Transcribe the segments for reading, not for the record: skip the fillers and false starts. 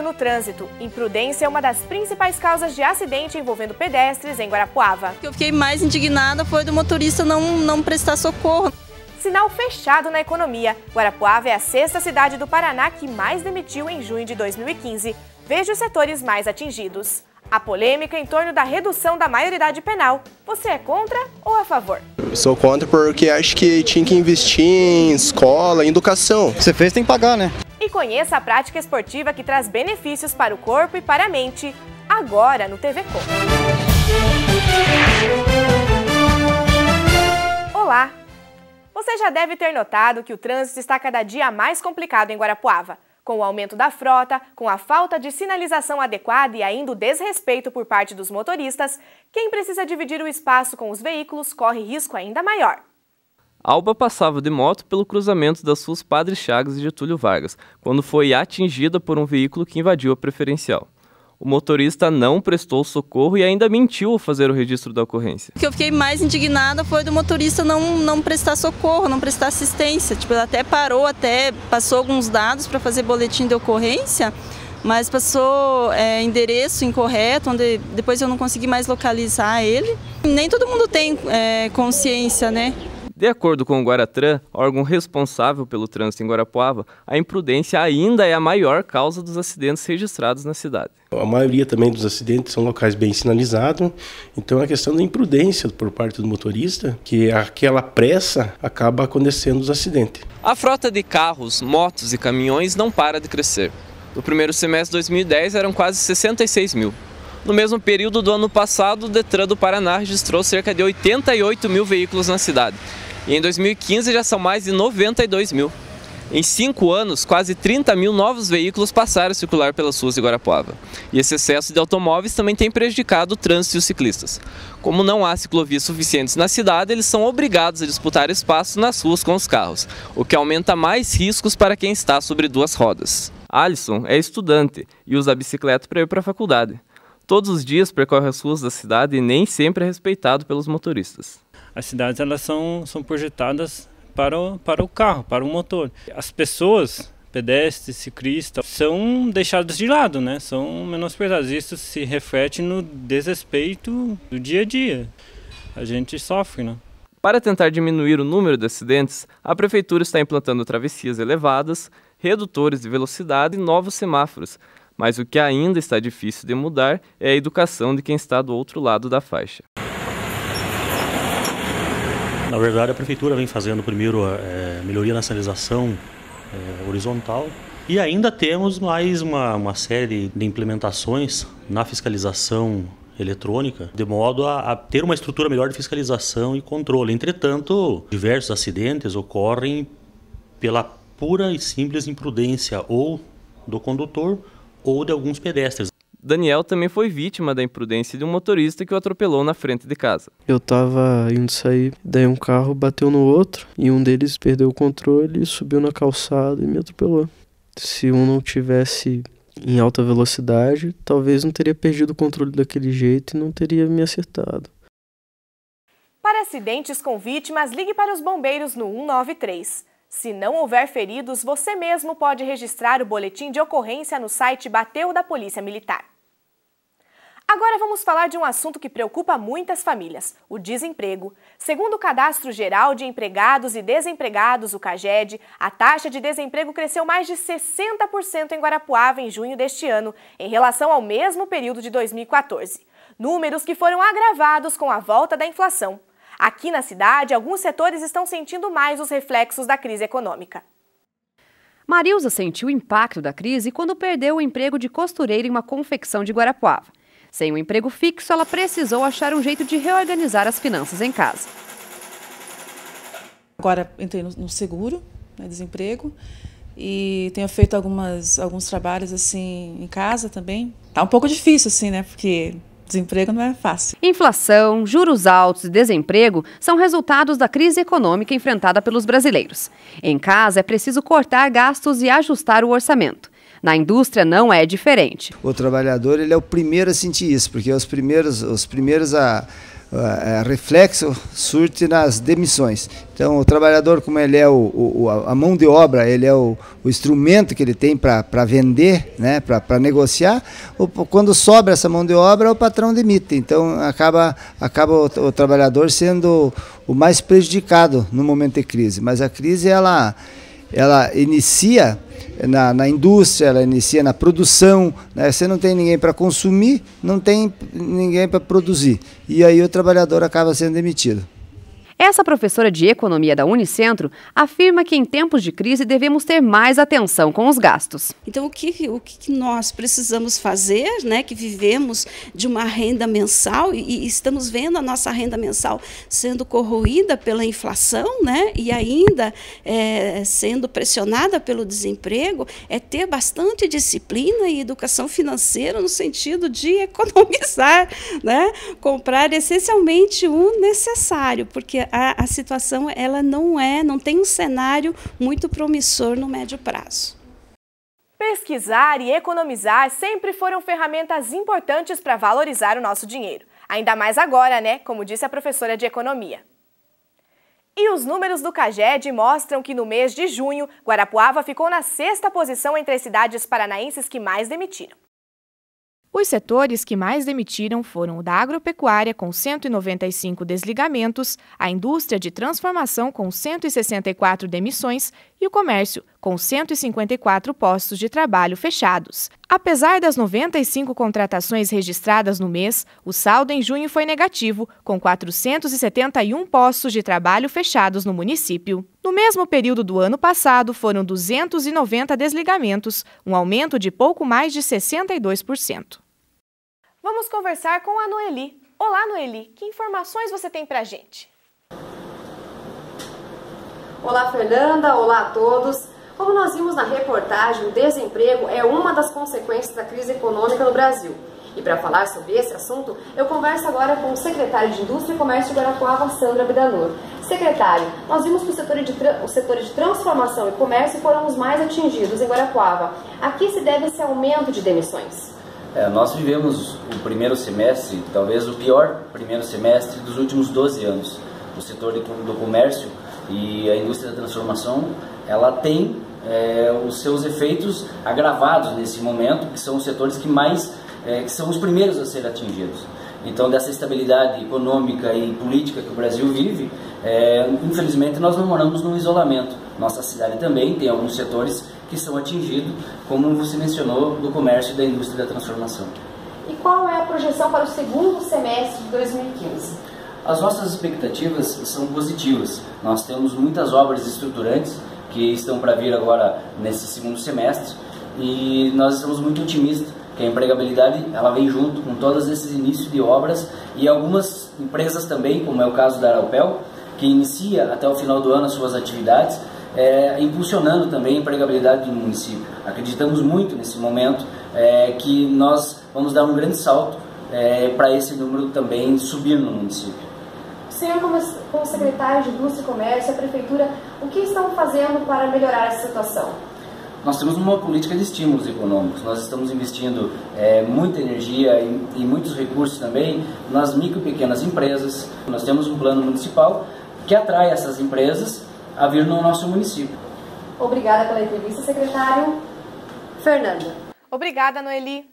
no trânsito. Imprudência é uma das principais causas de acidente envolvendo pedestres em Guarapuava. O que eu fiquei mais indignada foi do motorista não prestar socorro. Sinal fechado na economia. Guarapuava é a sexta cidade do Paraná que mais demitiu em junho de 2015. Veja os setores mais atingidos. A polêmica em torno da redução da maioridade penal. Você é contra ou a favor? Sou contra porque acho que tinha que investir em escola, em educação. Você fez, tem que pagar, né? E conheça a prática esportiva que traz benefícios para o corpo e para a mente. Agora no TV Com. Olá! Você já deve ter notado que o trânsito está cada dia mais complicado em Guarapuava. Com o aumento da frota, com a falta de sinalização adequada e ainda o desrespeito por parte dos motoristas, quem precisa dividir o espaço com os veículos corre risco ainda maior. Alba passava de moto pelo cruzamento das ruas Padre Chagas e Getúlio Vargas, quando foi atingida por um veículo que invadiu a preferencial. O motorista não prestou socorro e ainda mentiu ao fazer o registro da ocorrência. O que eu fiquei mais indignada foi do motorista não prestar socorro, não prestar assistência. Tipo, ele até passou alguns dados para fazer boletim de ocorrência, mas passou endereço incorreto, onde depois eu não consegui mais localizar ele. Nem todo mundo tem consciência, né? De acordo com o Guaratran, órgão responsável pelo trânsito em Guarapuava, a imprudência ainda é a maior causa dos acidentes registrados na cidade. A maioria também dos acidentes são locais bem sinalizados, então a questão da imprudência por parte do motorista, que aquela pressa acaba acontecendo os acidentes. A frota de carros, motos e caminhões não para de crescer. No primeiro semestre de 2010 eram quase 66 mil. No mesmo período do ano passado, o Detran do Paraná registrou cerca de 88 mil veículos na cidade. E em 2015 já são mais de 92 mil. Em 5 anos, quase 30 mil novos veículos passaram a circular pelas ruas de Guarapuava. E esse excesso de automóveis também tem prejudicado o trânsito e os ciclistas. Como não há ciclovias suficientes na cidade, eles são obrigados a disputar espaço nas ruas com os carros, o que aumenta mais riscos para quem está sobre duas rodas. Alisson é estudante e usa a bicicleta para ir para a faculdade. Todos os dias percorre as ruas da cidade e nem sempre é respeitado pelos motoristas. As cidades elas são projetadas para o carro, para o motor. As pessoas, pedestres, ciclistas, são deixadas de lado, né? São menosprezadas. Isso se reflete no desrespeito do dia a dia. A gente sofre, né? Para tentar diminuir o número de acidentes, a Prefeitura está implantando travessias elevadas, redutores de velocidade e novos semáforos. Mas o que ainda está difícil de mudar é a educação de quem está do outro lado da faixa. Na verdade, a Prefeitura vem fazendo primeiro melhoria na sinalização horizontal e ainda temos mais uma série de implementações na fiscalização eletrônica, de modo a ter uma estrutura melhor de fiscalização e controle. Entretanto, diversos acidentes ocorrem pela pura e simples imprudência ou do condutor ou de alguns pedestres. Daniel também foi vítima da imprudência de um motorista que o atropelou na frente de casa. Eu tava indo sair, daí um carro bateu no outro e um deles perdeu o controle, subiu na calçada e me atropelou. Se um não tivesse em alta velocidade, talvez não teria perdido o controle daquele jeito e não teria me acertado. Para acidentes com vítimas, ligue para os bombeiros no 193. Se não houver feridos, você mesmo pode registrar o boletim de ocorrência no site Bateu da Polícia Militar. Agora vamos falar de um assunto que preocupa muitas famílias, o desemprego. Segundo o Cadastro Geral de Empregados e Desempregados, o CAGED, a taxa de desemprego cresceu mais de 60% em Guarapuava em junho deste ano, em relação ao mesmo período de 2014. Números que foram agravados com a volta da inflação. Aqui na cidade, alguns setores estão sentindo mais os reflexos da crise econômica. Marilza sentiu o impacto da crise quando perdeu o emprego de costureira em uma confecção de Guarapuava. Sem um emprego fixo, ela precisou achar um jeito de reorganizar as finanças em casa. Agora entrei no seguro, né, desemprego, e tenho feito alguns trabalhos assim em casa também. Tá um pouco difícil assim, né, porque desemprego não é fácil. Inflação, juros altos e desemprego são resultados da crise econômica enfrentada pelos brasileiros. Em casa é preciso cortar gastos e ajustar o orçamento. Na indústria não é diferente. O trabalhador ele é o primeiro a sentir isso, porque os primeiros a reflexo surte nas demissões. Então, o trabalhador, como ele é a mão de obra, ele é o instrumento que ele tem para vender, né, para negociar, quando sobra essa mão de obra, o patrão demite. Então, acaba o trabalhador sendo o mais prejudicado no momento de crise. Mas a crise, ela inicia na indústria, ela inicia na produção, né? Você não tem ninguém para consumir, não tem ninguém para produzir. E aí o trabalhador acaba sendo demitido. Essa professora de economia da Unicentro afirma que em tempos de crise devemos ter mais atenção com os gastos. Então, o que nós precisamos fazer, né, que vivemos de uma renda mensal e estamos vendo a nossa renda mensal sendo corroída pela inflação, né, e ainda sendo pressionada pelo desemprego, é ter bastante disciplina e educação financeira no sentido de economizar, né, comprar essencialmente o necessário, porque a situação ela não tem um cenário muito promissor no médio prazo. Pesquisar e economizar sempre foram ferramentas importantes para valorizar o nosso dinheiro. Ainda mais agora, né? Como disse a professora de economia. E os números do CAGED mostram que no mês de junho, Guarapuava ficou na 6ª posição entre as cidades paranaenses que mais demitiram. Os setores que mais demitiram foram o da agropecuária, com 195 desligamentos, a indústria de transformação, com 164 demissões, e o comércio, com 154 postos de trabalho fechados. Apesar das 95 contratações registradas no mês, o saldo em junho foi negativo, com 471 postos de trabalho fechados no município. No mesmo período do ano passado, foram 290 desligamentos, um aumento de pouco mais de 62%. Vamos conversar com a Noeli. Olá, Noeli, que informações você tem pra gente? Olá, Fernanda, olá a todos. Como nós vimos na reportagem, o desemprego é uma das consequências da crise econômica no Brasil. E para falar sobre esse assunto, eu converso agora com o secretário de Indústria e Comércio de Guarapuava, Sandro Abdanur. Secretário, nós vimos que os setores de transformação e comércio foram os mais atingidos em Guarapuava. A que se deve esse aumento de demissões? Nós vivemos o primeiro semestre, talvez o pior primeiro semestre dos últimos 12 anos. O setor do comércio e a indústria da transformação, ela tem os seus efeitos agravados nesse momento, que são os setores que são os primeiros a serem atingidos. Então, dessa estabilidade econômica e política que o Brasil vive, infelizmente nós não moramos num isolamento. Nossa cidade também tem alguns setores que são atingidos, como você mencionou, do comércio e da indústria da transformação. E qual é a projeção para o segundo semestre de 2015? As nossas expectativas são positivas. Nós temos muitas obras estruturantes que estão para vir agora nesse segundo semestre e nós estamos muito otimistas que a empregabilidade ela vem junto com todos esses inícios de obras e algumas empresas também, como é o caso da Araucel, que inicia até o final do ano as suas atividades, impulsionando também a empregabilidade do município. Acreditamos muito nesse momento que nós vamos dar um grande salto para esse número também subir no município. O senhor, como secretário de Indústria e Comércio, a Prefeitura, o que estão fazendo para melhorar essa situação? Nós temos uma política de estímulos econômicos, nós estamos investindo muita energia e muitos recursos também nas micro e pequenas empresas. Nós temos um plano municipal que atrai essas empresas a vir no nosso município. Obrigada pela entrevista, secretário. Fernanda. Obrigada, Noeli.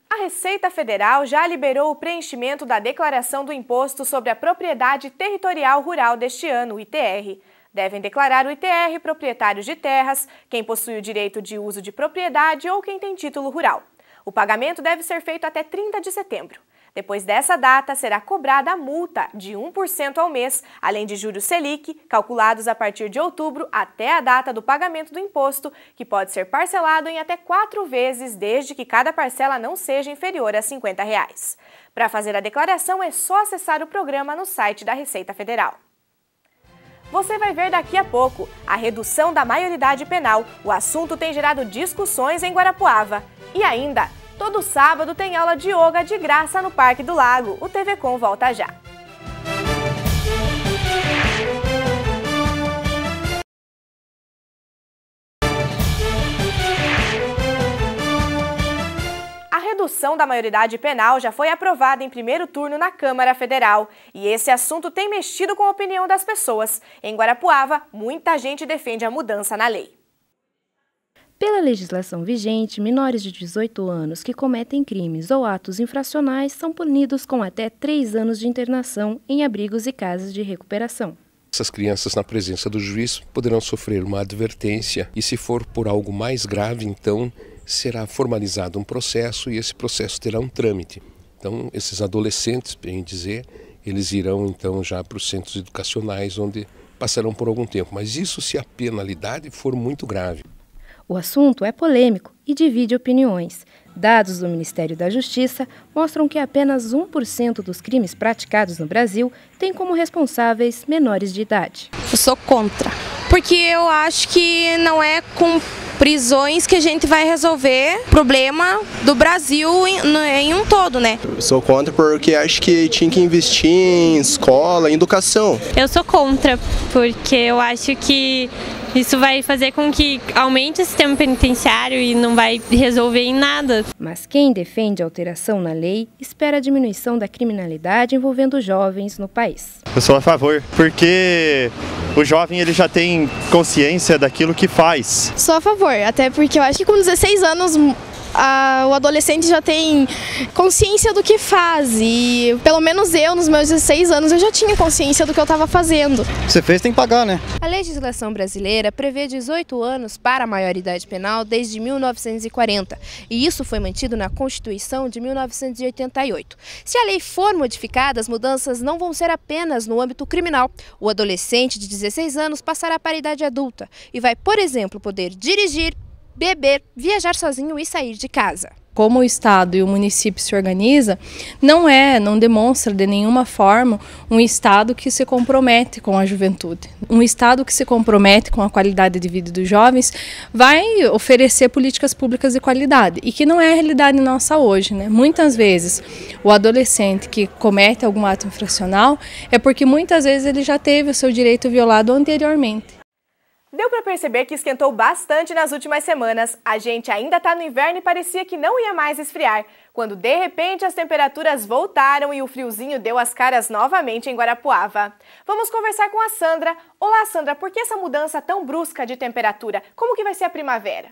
A Receita Federal já liberou o preenchimento da Declaração do Imposto sobre a Propriedade Territorial Rural deste ano, o ITR. Devem declarar o ITR proprietários de terras, quem possui o direito de uso de propriedade ou quem tem título rural. O pagamento deve ser feito até 30 de setembro. Depois dessa data, será cobrada a multa de 1% ao mês, além de juros Selic, calculados a partir de outubro até a data do pagamento do imposto, que pode ser parcelado em até 4 vezes, desde que cada parcela não seja inferior a R$ 50. Para fazer a declaração, é só acessar o programa no site da Receita Federal. Você vai ver daqui a pouco a redução da maioridade penal. O assunto tem gerado discussões em Guarapuava. E ainda, todo sábado tem aula de yoga de graça no Parque do Lago. O TV Com volta já. A redução da maioridade penal já foi aprovada em primeiro turno na Câmara Federal. E esse assunto tem mexido com a opinião das pessoas. Em Guarapuava, muita gente defende a mudança na lei. Pela legislação vigente, menores de 18 anos que cometem crimes ou atos infracionais são punidos com até 3 anos de internação em abrigos e casas de recuperação. Essas crianças, na presença do juiz, poderão sofrer uma advertência e, se for por algo mais grave, então será formalizado um processo e esse processo terá um trâmite. Então, esses adolescentes, bem dizer, eles irão então já para os centros educacionais, onde passarão por algum tempo. Mas isso se a penalidade for muito grave. O assunto é polêmico e divide opiniões. Dados do Ministério da Justiça mostram que apenas 1% dos crimes praticados no Brasil têm como responsáveis menores de idade. Eu sou contra, porque eu acho que não é com prisões que a gente vai resolver o problema do Brasil em um todo, né? Eu sou contra porque acho que tinha que investir em escola, em educação. Eu sou contra, porque eu acho que isso vai fazer com que aumente o sistema penitenciário e não vai resolver em nada. Mas quem defende a alteração na lei espera a diminuição da criminalidade envolvendo jovens no país. Eu sou a favor, porque o jovem ele já tem consciência daquilo que faz. Sou a favor, até porque eu acho que com 16 anos o adolescente já tem consciência do que faz e pelo menos eu, nos meus 16 anos, eu já tinha consciência do que eu estava fazendo. Você fez, tem que pagar, né? A legislação brasileira prevê 18 anos para a maioridade penal desde 1940 e isso foi mantido na Constituição de 1988. Se a lei for modificada, as mudanças não vão ser apenas no âmbito criminal. O adolescente de 16 anos passará para a idade adulta e vai, por exemplo, poder dirigir, beber, viajar sozinho e sair de casa. Como o Estado e o município se organizam, não demonstra de nenhuma forma um Estado que se compromete com a juventude. Um Estado que se compromete com a qualidade de vida dos jovens vai oferecer políticas públicas de qualidade e que não é a realidade nossa hoje, né? Muitas vezes o adolescente que comete algum ato infracional é porque muitas vezes ele já teve o seu direito violado anteriormente. Deu para perceber que esquentou bastante nas últimas semanas. A gente ainda está no inverno e parecia que não ia mais esfriar, quando de repente as temperaturas voltaram e o friozinho deu as caras novamente em Guarapuava. Vamos conversar com a Sandra. Olá, Sandra, por que essa mudança tão brusca de temperatura? Como que vai ser a primavera?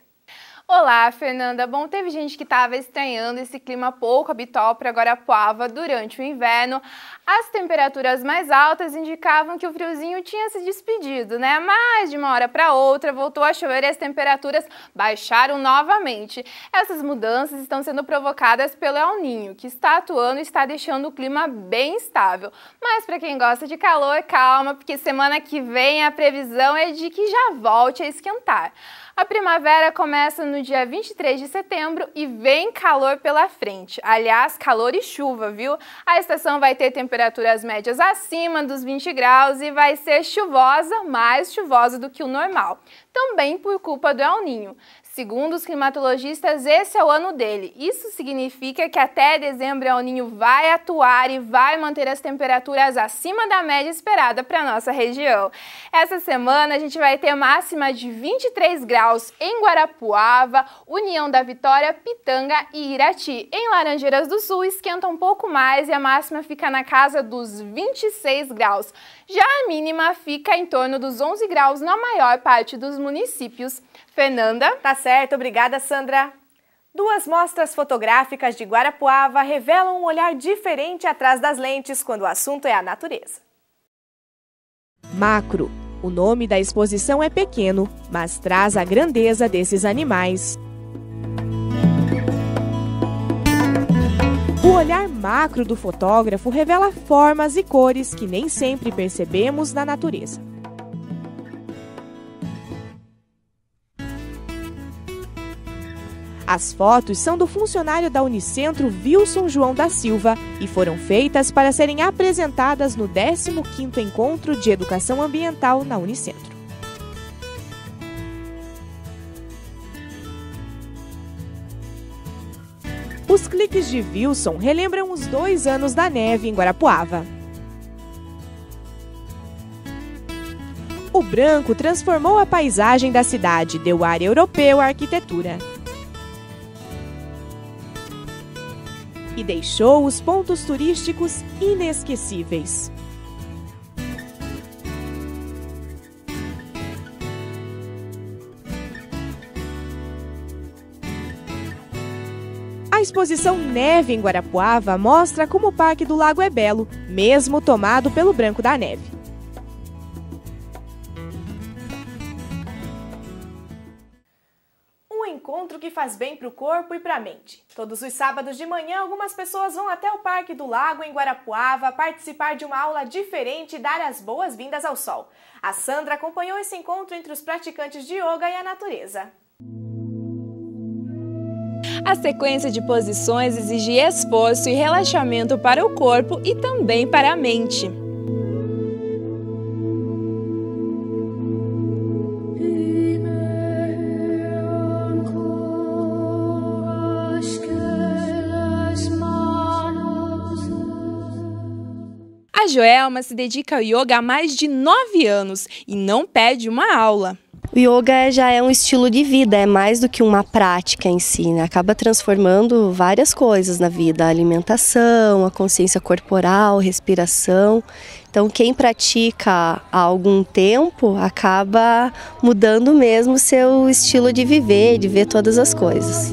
Olá, Fernanda. Bom, teve gente que estava estranhando esse clima pouco habitual para Guarapuava durante o inverno. As temperaturas mais altas indicavam que o friozinho tinha se despedido, né? Mas de uma hora para outra voltou a chover e as temperaturas baixaram novamente. Essas mudanças estão sendo provocadas pelo El Niño, que está atuando e está deixando o clima bem instável. Mas para quem gosta de calor, calma, porque semana que vem a previsão é de que já volte a esquentar. A primavera começa no dia 23 de setembro e vem calor pela frente. Aliás, calor e chuva, viu? A estação vai ter temperaturas médias acima dos 20 graus e vai ser chuvosa, mais chuvosa do que o normal. Também por culpa do El Niño. Segundo os climatologistas, esse é o ano dele. Isso significa que até dezembro o El Niño vai atuar e vai manter as temperaturas acima da média esperada para a nossa região. Essa semana a gente vai ter máxima de 23 graus em Guarapuava, União da Vitória, Pitanga e Irati. Em Laranjeiras do Sul esquenta um pouco mais e a máxima fica na casa dos 26 graus. Já a mínima fica em torno dos 11 graus na maior parte dos municípios. Fernanda? Tá certo, obrigada, Sandra. Duas mostras fotográficas de Guarapuava revelam um olhar diferente atrás das lentes quando o assunto é a natureza. Macro. O nome da exposição é pequeno, mas traz a grandeza desses animais. O olhar macro do fotógrafo revela formas e cores que nem sempre percebemos na natureza. As fotos são do funcionário da Unicentro, Wilson João da Silva, e foram feitas para serem apresentadas no 15º Encontro de Educação Ambiental na Unicentro. Os cliques de Wilson relembram os 2 anos da neve em Guarapuava. O branco transformou a paisagem da cidade, deu ar europeu à arquitetura. e deixou os pontos turísticos inesquecíveis. A exposição Neve em Guarapuava mostra como o Parque do Lago é belo, mesmo tomado pelo branco da neve. Um encontro que faz bem para o corpo e para a mente. Todos os sábados de manhã, algumas pessoas vão até o Parque do Lago em Guarapuava participar de uma aula diferente e dar as boas-vindas ao sol. A Sandra acompanhou esse encontro entre os praticantes de yoga e a natureza. A sequência de posições exige esforço e relaxamento para o corpo e também para a mente. A Joelma se dedica ao yoga há mais de 9 anos e não perde uma aula. O yoga já é um estilo de vida, é mais do que uma prática em si, né? Acaba transformando várias coisas na vida, a alimentação, a consciência corporal, respiração. Então quem pratica há algum tempo acaba mudando mesmo o seu estilo de viver, de ver todas as coisas.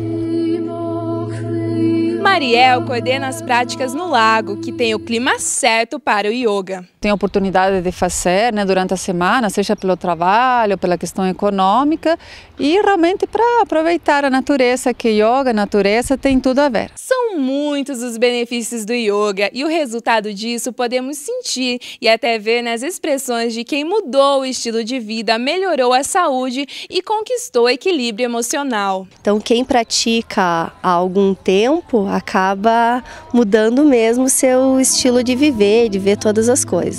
Mariel coordena as práticas no lago, que tem o clima certo para o yoga. Tem a oportunidade de fazer, né, durante a semana, seja pelo trabalho, pela questão econômica e realmente para aproveitar a natureza, que yoga, natureza tem tudo a ver. São muitos os benefícios do yoga e o resultado disso podemos sentir e até ver nas expressões de quem mudou o estilo de vida, melhorou a saúde e conquistou o equilíbrio emocional. Então quem pratica há algum tempo acaba mudando mesmo o seu estilo de viver, de ver todas as coisas.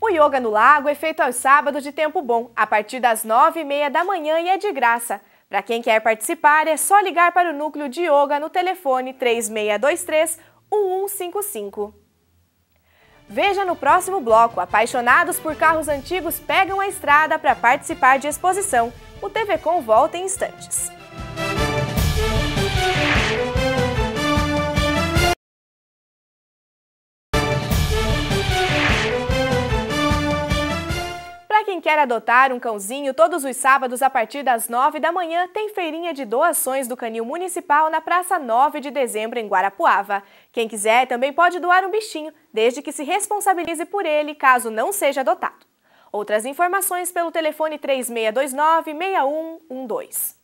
O yoga no lago é feito aos sábados de tempo bom, a partir das 9h30 da manhã e é de graça. Para quem quer participar, é só ligar para o núcleo de yoga no telefone 3623-1155. Veja no próximo bloco, apaixonados por carros antigos pegam a estrada para participar de exposição. O TV Com volta em instantes. Para quem quer adotar um cãozinho, todos os sábados a partir das 9 da manhã tem feirinha de doações do Canil Municipal na Praça 9 de Dezembro em Guarapuava. Quem quiser também pode doar um bichinho, desde que se responsabilize por ele caso não seja adotado. Outras informações pelo telefone 3629-6112.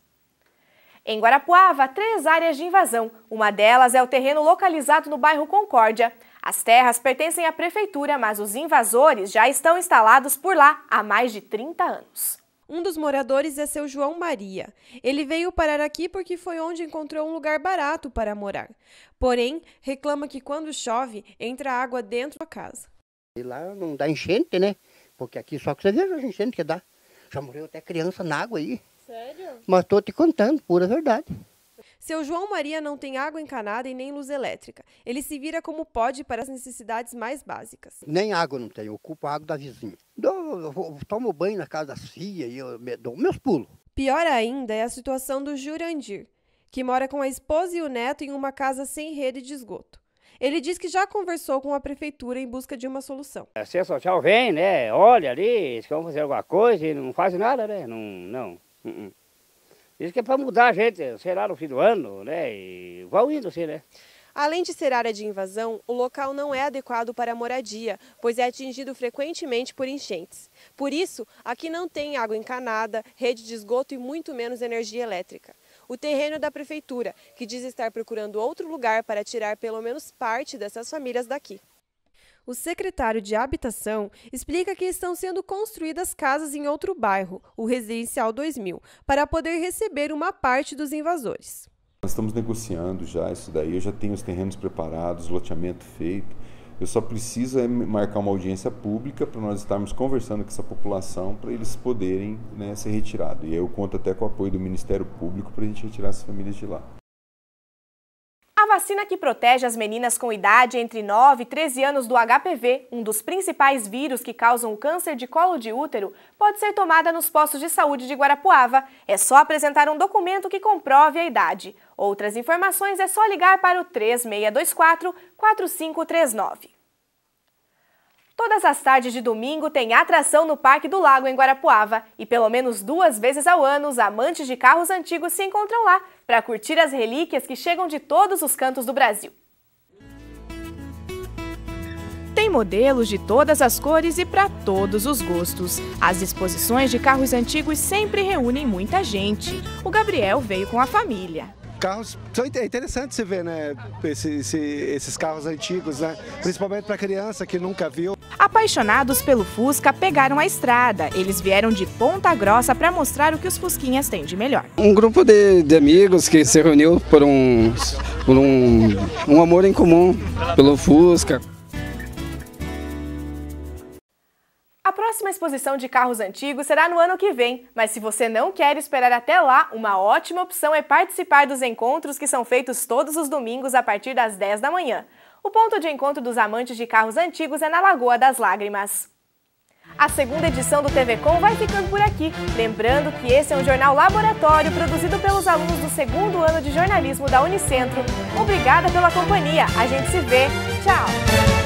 Em Guarapuava, 3 áreas de invasão. Uma delas é o terreno localizado no bairro Concórdia. As terras pertencem à prefeitura, mas os invasores já estão instalados por lá há mais de 30 anos. Um dos moradores é seu João Maria. Ele veio parar aqui porque foi onde encontrou um lugar barato para morar. Porém, reclama que quando chove, entra água dentro da casa. E lá não dá enchente, né? Porque aqui só que você veja as enchentes que dá. Já morreu até criança na água aí. Sério? Mas tô te contando, pura verdade. Seu João Maria não tem água encanada e nem luz elétrica. Ele se vira como pode para as necessidades mais básicas. Nem água não tem, eu ocupo a água da vizinha. Eu tomo banho na casa das filhas e eu dou meus pulos. Pior ainda é a situação do Jurandir, que mora com a esposa e o neto em uma casa sem rede de esgoto. Ele diz que já conversou com a prefeitura em busca de uma solução. A Assistência Social vem, né? Olha ali, eles vão fazer alguma coisa e não fazem nada, né? Não. Diz que é para mudar a gente, sei lá, no fim do ano, né? E vão indo assim, né? Além de ser área de invasão, o local não é adequado para a moradia, pois é atingido frequentemente por enchentes. Por isso, aqui não tem água encanada, rede de esgoto e muito menos energia elétrica. O terreno é da prefeitura, que diz estar procurando outro lugar para tirar pelo menos parte dessas famílias daqui. O secretário de Habitação explica que estão sendo construídas casas em outro bairro, o Residencial 2000, para poder receber uma parte dos invasores. Nós estamos negociando já isso daí, eu já tenho os terrenos preparados, loteamento feito. Eu só preciso marcar uma audiência pública para nós estarmos conversando com essa população para eles poderem, né, ser retirados. E eu conto até com o apoio do Ministério Público para a gente retirar essas famílias de lá. A vacina que protege as meninas com idade entre 9 e 13 anos do HPV, um dos principais vírus que causam o câncer de colo de útero, pode ser tomada nos postos de saúde de Guarapuava. É só apresentar um documento que comprove a idade. Outras informações é só ligar para o 3624-4539. Todas as tardes de domingo tem atração no Parque do Lago, em Guarapuava. E pelo menos 2 vezes ao ano, os amantes de carros antigos se encontram lá para curtir as relíquias que chegam de todos os cantos do Brasil. Tem modelos de todas as cores e para todos os gostos. As exposições de carros antigos sempre reúnem muita gente. O Gabriel veio com a família. Carros são interessantes se ver, né? Esses carros antigos, né? Principalmente para criança que nunca viu. Apaixonados pelo Fusca, pegaram a estrada. Eles vieram de Ponta Grossa para mostrar o que os Fusquinhas têm de melhor. Um grupo de amigos que se reuniu por um amor em comum pelo Fusca. A próxima exposição de carros antigos será no ano que vem, mas se você não quer esperar até lá, uma ótima opção é participar dos encontros que são feitos todos os domingos a partir das 10 da manhã. O ponto de encontro dos amantes de carros antigos é na Lagoa das Lágrimas. A segunda edição do TV Com vai ficando por aqui. Lembrando que esse é um jornal laboratório produzido pelos alunos do 2º ano de jornalismo da Unicentro. Obrigada pela companhia. A gente se vê. Tchau!